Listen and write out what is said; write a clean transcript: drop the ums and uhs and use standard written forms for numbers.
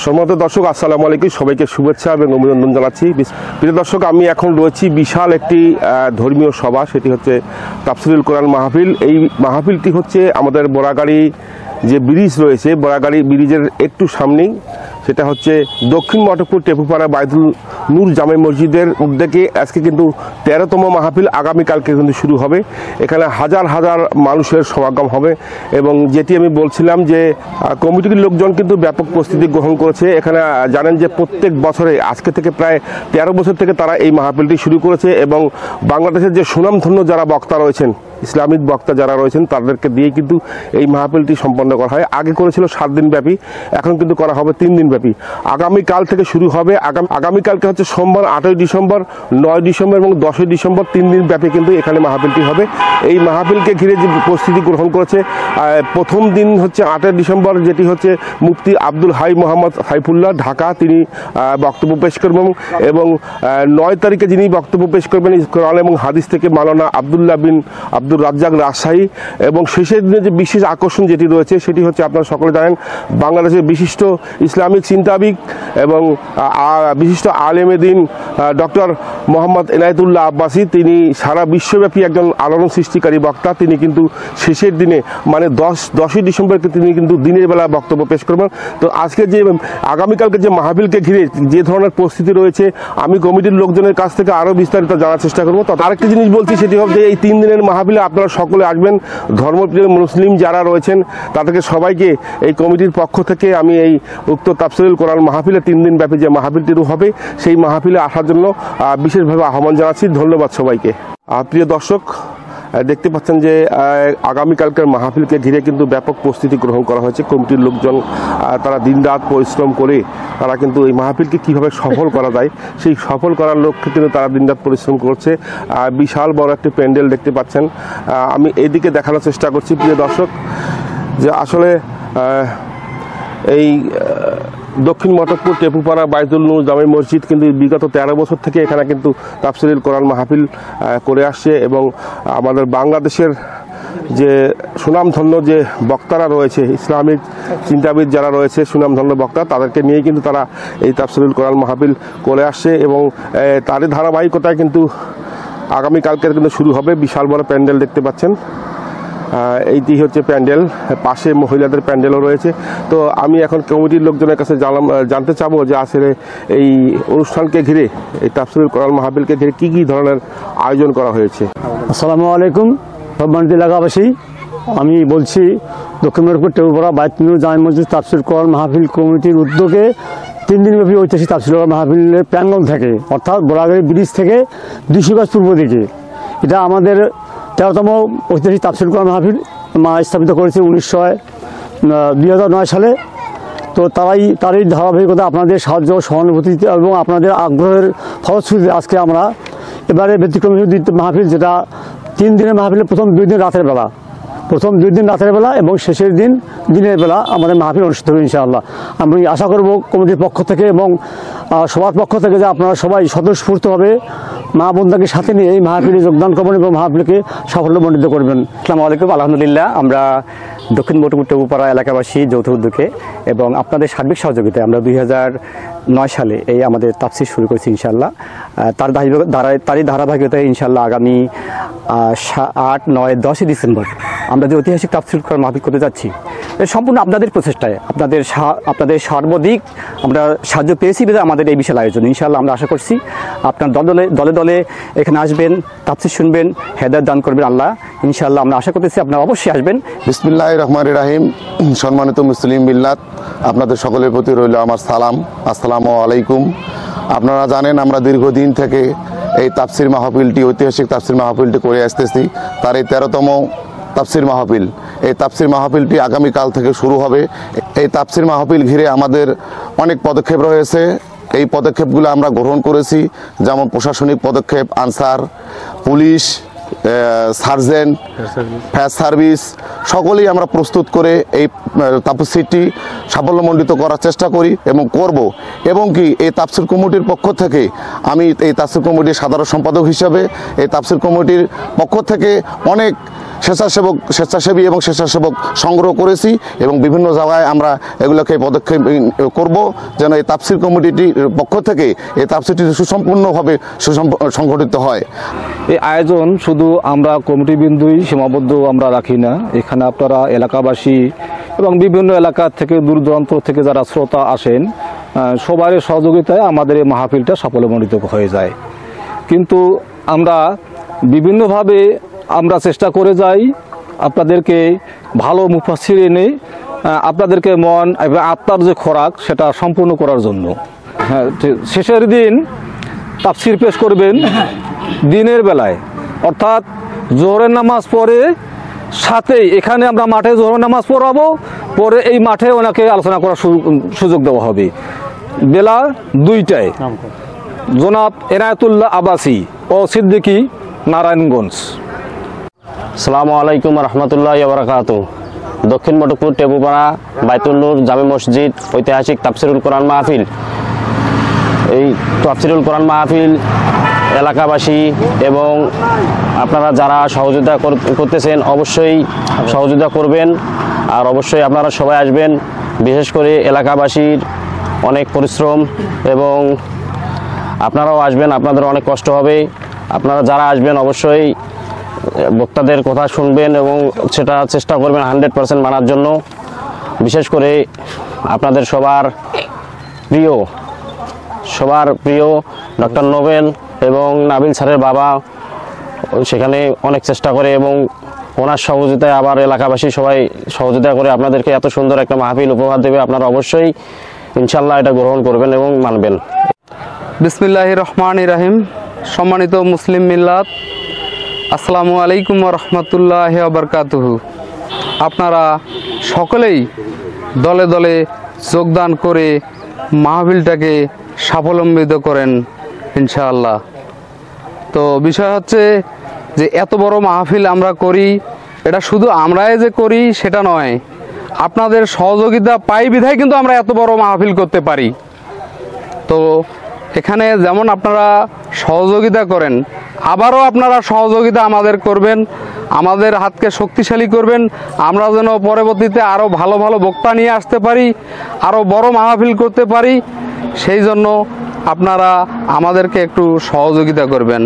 সম্মানিত দর্শক, আসসালামু আলাইকুম। সবাইকে শুভেচ্ছা এবং অভিনন্দন জানাচ্ছি। প্রিয় দর্শক, আমি এখন রয়েছি বিশাল একটি ধর্মীয় সভা, সেটি হচ্ছে তাফসিরুল কোরআন মাহফিল। এই মাহফিলটি হচ্ছে আমাদের বোরাগাড়ি যে ব্রিজ রয়েছে, বোরাগাড়ি ব্রিজের একটু সামনেই, সেটা হচ্ছে দক্ষিণ মটকপুর টেপুপাড়া বাইতুল নূর জামে মসজিদের উদ্যোগে আজকে কিন্তু 13তম মাহফিল আগামীকালকে কিন্তু শুরু হবে। এখানে হাজার হাজার মানুষের সমাগম হবে এবং যেটি আমি বলছিলাম যে কমিটির লোকজন কিন্তু ব্যাপক প্রস্তুতি গ্রহণ করেছে। এখানে জানেন যে প্রত্যেক বছরে আজকে থেকে প্রায় 13 বছর থেকে তারা এই মাহফিলটি শুরু করেছে এবং বাংলাদেশের যে সুনামধন্য যারা বক্তা রয়েছেন, ইসলামিক বক্তা যারা রয়েছেন, তাদেরকে দিয়ে কিন্তু এই মাহফিলটি সম্পন্ন করা হয়। আগে করেছিল 7 দিন ব্যাপী, এখন কিন্তু করা হবে 3 দিন ব্যাপী। আগামীকাল থেকে শুরু হবে। আগামীকালকে হচ্ছে সোমবার 8ই ডিসেম্বর, 9 ডিসেম্বর এবং 10ই ডিসেম্বর 3 দিন ব্যাপী কিন্তু এখানে মাহফিলটি হবে। এই মাহফিলকে ঘিরে যে প্রস্তুতি গ্রহণ করেছে, প্রথম দিন হচ্ছে 8 ডিসেম্বর, যেটি হচ্ছে মুফতি আব্দুল হাই মোহাম্মদ সাইফুল্লাহ ঢাকা, তিনি বক্তব্য পেশ করবেন এবং 9 তারিখে যিনি বক্তব্য পেশ করবেন কোরআন এবং হাদিস থেকে মাওলানা আবদুল্লাহ বিন আব্দুর রাজ্জাক রাজশাহী। এবং শেষের দিনে যে বিশেষ আকর্ষণ যেটি রয়েছে সেটি হচ্ছে, আপনারা সকলে জানেন, বাংলাদেশের বিশিষ্ট ইসলামিক চিন্তাবিদ এবং বিশিষ্ট আলেমে দিন ডক্টর মোহাম্মদ এনায়েতুল্লাহ আব্বাসী, তিনি সারা বিশ্বব্যাপী একজন আলোড়ন সৃষ্টিকারী বক্তা। তিনি কিন্তু শেষের দিনে মানে 10ই ডিসেম্বরকে তিনি কিন্তু দিনের বেলা বক্তব্য পেশ করবেন। তো আজকে যে আগামীকালকে যে মাহফিলকে ঘিরে যে ধরনের প্রস্তুতি রয়েছে, আমি কমিটির লোকজনের কাছ থেকে আরও বিস্তারিত জানার চেষ্টা করবো। তো আরেকটি জিনিস বলছি, সেটি হচ্ছে এই 3 দিনের মাহফিলে আপনারা সকলে আসবেন। ধর্মপ্রিয় মুসলিম যারা রয়েছেন তাদেরকে সবাইকে এই কমিটির পক্ষ থেকে আমি এই উক্ত তাফসিরুল কোরআন মাহফিলে 3 দিন ব্যাপী যে মাহফিলটি হবে, সেই মাহফিলে আসার জন্য বিশেষভাবে আহ্বান জানাচ্ছি। ধন্যবাদ সবাইকে। প্রিয় দর্শক, দেখতে পাচ্ছেন যে আগামীকালকের মাহফিলকে ঘিরে কিন্তু ব্যাপক প্রস্তুতি গ্রহণ করা হয়েছে। কমিটির লোকজন তারা দিনরাত পরিশ্রম করে তারা কিন্তু এই মাহফিলকে কীভাবে সফল করা যায় সেই সফল করার লক্ষ্যে কিন্তু তারা দিনরাত পরিশ্রম করছে। বিশাল বড় একটি প্যান্ডেল দেখতে পাচ্ছেন। আমি এইদিকে দেখানোর চেষ্টা করছি প্রিয় দর্শক, যে আসলে এই দক্ষিণ মটকপুর টেপুপাড়া বাইতুল নূর জামে মসজিদ কিন্তু বিগত 13 বছর থেকে এখানে কিন্তু তাফসিরুল কোরআন মাহফিল করে আসছে এবং আমাদের বাংলাদেশের যে সুনামধন্য যে বক্তারা রয়েছে, ইসলামিক চিন্তাবিদ যারা রয়েছে, সুনামধন্য বক্তা, তাদেরকে নিয়ে কিন্তু তারা এই তাফসিরুল কোরআন মাহফিল করে আসছে এবং তারই ধারাবাহিকতায় কিন্তু আগামীকালকের কিন্তু শুরু হবে। বিশাল বড় প্যান্ডেল দেখতে পাচ্ছেন, এইটি হচ্ছে প্যান্ডেল, পাশে মহিলাদের প্যান্ডেলও রয়েছে। তো আমি এখন কমিটির লোকজনের কাছে জানতে চাবো যে আসলে এই অনুষ্ঠানকে ঘিরে, এই তাফসিরুল কোরআন মাহফিলকে ঘিরে কী কী ধরনের আয়োজন করা হয়েছে। আসসালামু আলাইকুম সম্মানিত এলাকাবাসী, আমি বলছি দক্ষিণ মটকপুর টেপুপাড়া বাইতুল নূর জামে মসজিদ তাফসিরুল কোরআন মাহফিল কমিটির উদ্যোগে 3 দিনব্যাপী ঐতিহাসিক তাফসিরুল কোরআন মাহফিলের প্রাঙ্গণ থেকে, অর্থাৎ বোরাগাড়ি ব্রিজ থেকে 200 গজ পূর্ব দিকে। এটা আমাদের 13তম ঐতিহাসিক তাফসিরুল কোরআন মাহফিল স্থাপিত করেছে 2009 সালে। তো তারই ধারাবাহিকতা, আপনাদের সাহায্য সহানুভূতি এবং আপনাদের আগ্রহের ফলশ্রুতিতে আজকে আমরা এবারে ব্যতিক্রমী মাহফিল, যেটা 3 দিনের মাহফিলের প্রথম 2 দিন রাতের বেলা এবং শেষের দিন দিনের বেলা আমাদের মাহফিল অনুষ্ঠিত হবে ইনশাআল্লাহ। আমি আশা করব কমিটির পক্ষ থেকে এবং সবার পক্ষ থেকে যে আপনারা সবাই স্বতঃস্ফূর্তভাবে মা বোনদাকে সাথে নিয়ে এই মাহফিলে যোগদান করবেন এবং মাহফিলকে সাফল্যমণ্ডিত করবেন। আসসালামু আলাইকুম। আলহামদুলিল্লাহ, আমরা দক্ষিণ মটকপুর টেপুপাড়া এলাকাবাসী যৌথ উদ্যোগে এবং আপনাদের সার্বিক সহযোগিতায় আমরা 2009 সালে এই আমাদের তাফসির শুরু করেছি ইনশাআল্লাহ। তারই ধারাবাহিকতায় ইনশাআল্লাহ আগামী 8, 9, 10 ডিসেম্বর আমরা যে ঐতিহাসিক তাফসির কোরআন মাহফিল করতে যাচ্ছি, সম্পূর্ণ আপনাদের প্রচেষ্টায়, আপনাদের সর্বাধিক আমরা সাহায্য পেয়েছি বলে আমাদের এই বিশাল আয়োজন। ইনশাআল্লাহ আমরা আশা করছি আপনার দলে দলে এখানে আসবেন, তাফসির শুনবেন, হেদায়েত দান করবেন আল্লাহ। ইনশাআল্লাহ আমরা আশা করতেছি আপনারা অবশ্যই আসবেন। বিসমিল্লাহির রহমানির রহিম। সম্মানিত মুসলিম মিল্লাত, আপনাদের সকলের প্রতি রইল আমার সালাম, আসসালামু আলাইকুম। আপনারা জানেন আমরা দীর্ঘদিন থেকে এই তাফসির মাহফিলটি, ঐতিহাসিক তাফসির মাহফিলটি করে আসতেছি। তার এই 13তম তাফসির মাহফিল, এই তাফসির মাহফিলটি আগামীকাল থেকে শুরু হবে। এই তাফসির মাহফিল ঘিরে আমাদের অনেক পদক্ষেপ রয়েছে। এই পদক্ষেপগুলো আমরা গ্রহণ করেছি, যেমন প্রশাসনিক পদক্ষেপ, answer, police, sergeant, fire service, সকলেই আমরা প্রস্তুত করে এই তাফসিরটি সাফল্যমণ্ডিত করার চেষ্টা করি এবং করব। এবং কি এই তাফসির কমিটির পক্ষ থেকে আমি এই তাফসির কমিটির সাধারণ সম্পাদক হিসাবে এই তাফসির কমিটির পক্ষ থেকে অনেক স্বেচ্ছাসেবী এবং স্বেচ্ছাসেবক সংগ্রহ করেছি এবং বিভিন্ন জায়গায় আমরা এগুলোকে পদক্ষেপ করব যেন এই তাফসির কমিটিটির পক্ষ থেকে এই তাফসিরটি সুসম্পূর্ণভাবে সংগঠিত হয়। এই আয়োজন শুধু আমরা কমিটিবৃন্দই সীমাবদ্ধ আমরা রাখি না, এখানে আপনারা এলাকাবাসী এবং বিভিন্ন এলাকা থেকে দূর দূরান্ত থেকে যারা শ্রোতা আসেন সবারই সহযোগিতায় আমাদের এই মাহফিলটা সাফল্যমণ্ডিত হয়ে যায়। কিন্তু আমরা বিভিন্নভাবে আমরা চেষ্টা করে যাই আপনাদেরকে ভালো মুফাসসির এনে আপনাদেরকে মন এবং আত্মার যে খোরাক সেটা সম্পূর্ণ করার জন্য। হ্যাঁ, শেষের দিন তাফসির পেশ করবেন দিনের বেলায়, অর্থাৎ জোহরের নামাজ পড়ে সাথেই এখানে আমরা মাঠে জোহরের নামাজ পড়াবো, পরে এই মাঠে ওনাকে আলোচনা করার সুযোগ দেওয়া হবে বেলা 2টায়। জনাব এনায়েতুল্লাহ আবাসী ও সিদ্দিকী, নারায়ণগঞ্জ। আসসালামু আলাইকুম রহমতুল্লাহ বারাকাতুহু। দক্ষিণ মটকপুর টেপুপাড়া বাইতুল নূর জামে মসজিদ ঐতিহাসিক তাফসিরুল কোরআন মাহফিল। এই তাফসিরুল কোরআন মাহফিল এলাকাবাসী এবং আপনারা যারা সহযোগিতা করতেছেন অবশ্যই সহযোগিতা করবেন, আর অবশ্যই আপনারা সবাই আসবেন। বিশেষ করে এলাকাবাসীর অনেক পরিশ্রম এবং আপনারাও আসবেন, আপনাদের অনেক কষ্ট হবে। আপনারা যারা আসবেন অবশ্যই বক্তাদের কথা শুনবেন এবং সেটা চেষ্টা করবেন 100% মানার জন্য। বিশেষ করে আপনাদের সবার প্রিয় ডক্টর নোবেল এবং নাবিল স্যারের বাবা সেখানে অনেক চেষ্টা করে এবং ওনার সহযোগিতায় আবার এলাকাবাসী সবাই সহযোগিতা করে আপনাদেরকে এত সুন্দর একটা মাহফিল উপহার দেবে। আপনারা অবশ্যই ইনশাল্লাহ এটা গ্রহণ করবেন এবং মানবেন। বিসমিল্লাহির রহমানির রহিম। সম্মানিত মুসলিম মিল্লাত, আসসালামু আলাইকুম রহমতুল্লাহি ওয়া বারাকাতুহু। আপনারা সকলেই দলে দলে যোগদান করে মাহফিলটাকে সাফল্যমণ্ডিত করেন ইনশাআল্লাহ। তো বিষয় হচ্ছে যে এত বড় মাহফিল আমরা করি, এটা শুধু আমরাই যে করি সেটা নয়, আপনাদের সহযোগিতা পাই বিধায় কিন্তু আমরা এত বড় মাহফিল করতে পারি। তো এখানে যেমন আপনারা সহযোগিতা করেন, আবারও আপনারা সহযোগিতা আমাদের করবেন, আমাদের হাতকে শক্তিশালী করবেন, আমরা যেন পরবর্তীতে আরও ভালো ভালো বক্তা নিয়ে আসতে পারি, আরও বড় মাহফিল করতে পারি। সেই জন্য আপনারা আমাদেরকে একটু সহযোগিতা করবেন।